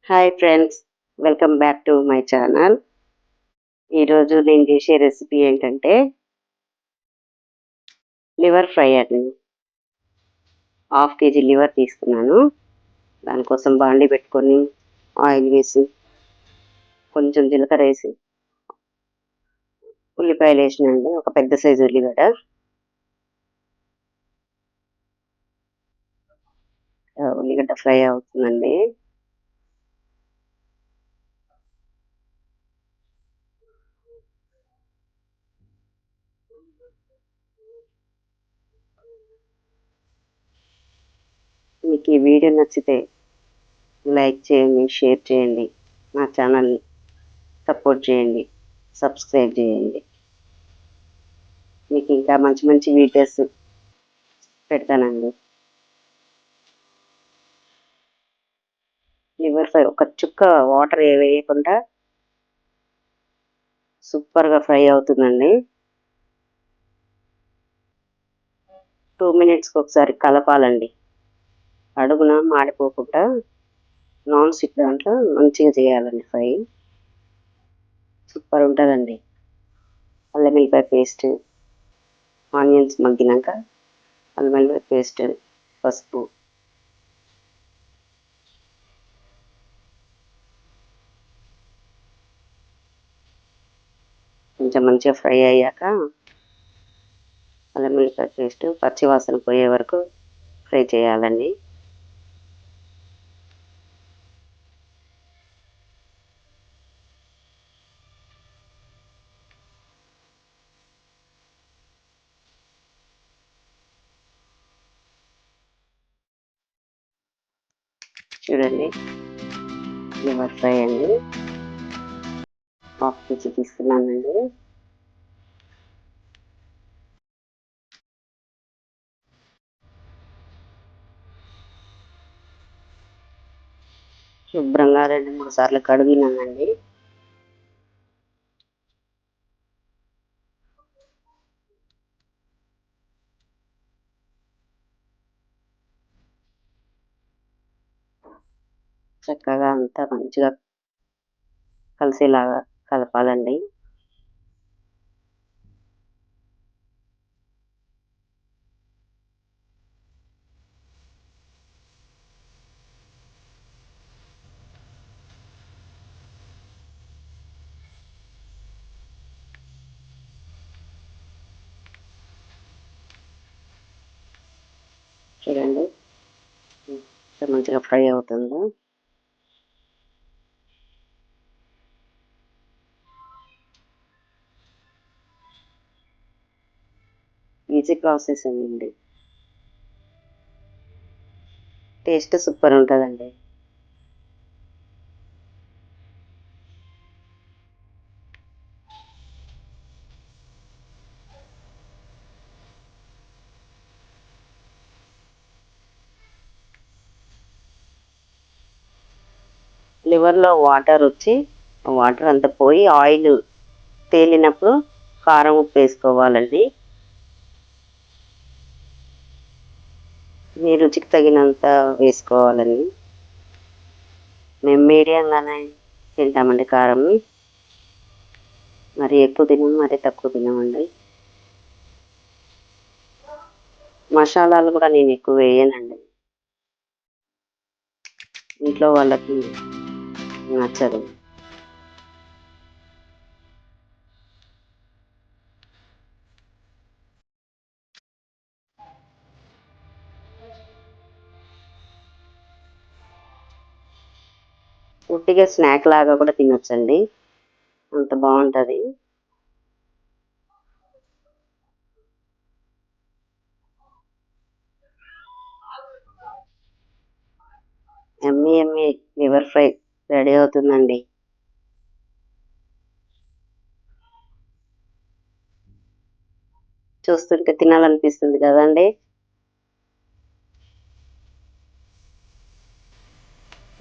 Hi friends, welcome back to my channel. ఈరోజు నేను చేసే రెసిపీ ఏంటంటే లివర్ ఫ్రై అండి. హాఫ్ కేజీ లివర్ తీసుకున్నాను. దానికోసం బాండి పెట్టుకొని ఆయిల్ వేసి కొంచెం జీలకర్ర వేసి ఉల్లిపాయలు వేసినండి. ఒక పెద్ద సైజు ఉల్లిగడ్డ. ఉల్లిగడ్డ ఫ్రై అవుతుందండి. మీకు ఈ వీడియో నచ్చితే లైక్ చేయండి, షేర్ చేయండి, నా ఛానల్ని సపోర్ట్ చేయండి, సబ్స్క్రైబ్ చేయండి. మీకు ఇంకా మంచి మంచి వీడియోస్ పెడతానండి. లివర్ ఫ్రై ఒక చుక్క వాటర్ వేయకుండా సూపర్గా ఫ్రై అవుతుందండి. 2 మినిట్స్కి ఒకసారి కలపాలండి. అడుగున మాడిపోకుండా నాన్ స్టిక్ దాంట్లో మంచిగా చేయాలండి ఫ్రై. సూపర్ ఉంటుందండి. అల్లం వెల్లిపాయ పేస్ట్, ఆనియన్స్ మగ్గినాక అల్లం వెల్లిపాయ పేస్ట్, పసుపు, కొంచెం మంచిగా ఫ్రై అయ్యాక అల్లం వెల్లిపాయ పేస్ట్ పచ్చివాసన పోయే వరకు ఫ్రై చేయాలండి. చూడండి, లివర్ ఫ్రై అండి. హాఫ్ కేజీ తీసుకున్నానండి. శుభ్రంగా 2-3 సార్లు కడిగినానండి. చక్కగా అంతా మంచిగా కలిసేలాగా కలపాలండి. చూడండి, ఎంత మంచిగా ఫ్రై అవుతుందో. ఈజీ ప్రాసెస్ అండి. టేస్ట్ సూపర్ ఉంటుందండి. లివర్లో వాటర్ వచ్చి వాటర్ అంతా పోయి ఆయిల్ తేలినప్పుడు కారం ఉప్పు వేసుకోవాలండి. మీ రుచికి తగినంత వేసుకోవాలండి. మేము మీడియంగానే తింటామండి కారం. మరి ఎక్కువ తినము, మరి తక్కువ తినమండి. మసాలాలు కూడా నేను ఎక్కువ వేయనండి. ఇంట్లో వాళ్ళకి నచ్చదు. ఉట్టిగా స్నాక్ లాగా కూడా తినొచ్చండి, అంత బాగుంటుంది. ఎమ్మి ఎమ్మి లివర్ ఫ్రై రెడీ అవుతుందండి. చూస్తుంటే తినాలనిపిస్తుంది కదండి.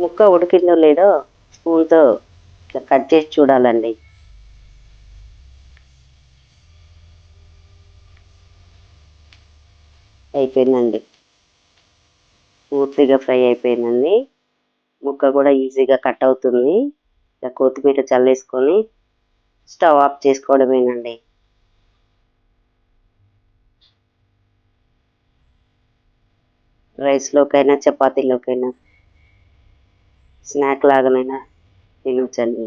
ముక్క ఉడికిందో లేదో స్పూన్తో ఇట్లా కట్ చేసి చూడాలండి. అయిపోయిందండి, పూర్తిగా ఫ్రై అయిపోయిందండి. ముక్క కూడా ఈజీగా కట్ అవుతుంది. ఇలా కొత్తిమీర చల్లేసుకొని స్టవ్ ఆఫ్ చేసుకోవడమేనండి. రైస్లోకైనా చపాతీలోకైనా స్నాక్ లాగానైనా తినొచ్చండి.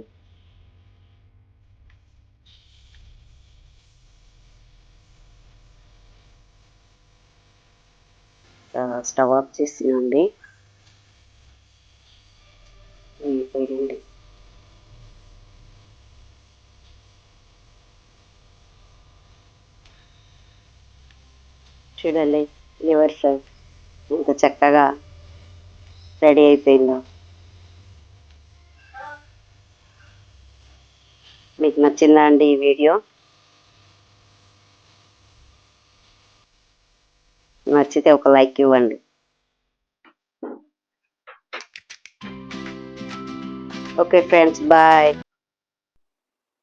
స్టవ్ ఆఫ్ చేసినండి. వేయండి. చూడండి, లివర్ ఫ్రై ఎంత చక్కగా రెడీ అయిపోయిందో. మీకు నచ్చిందా అండి ఈ వీడియో? నచ్చితే ఒక లైక్ ఇవ్వండి. Okay friends, bye.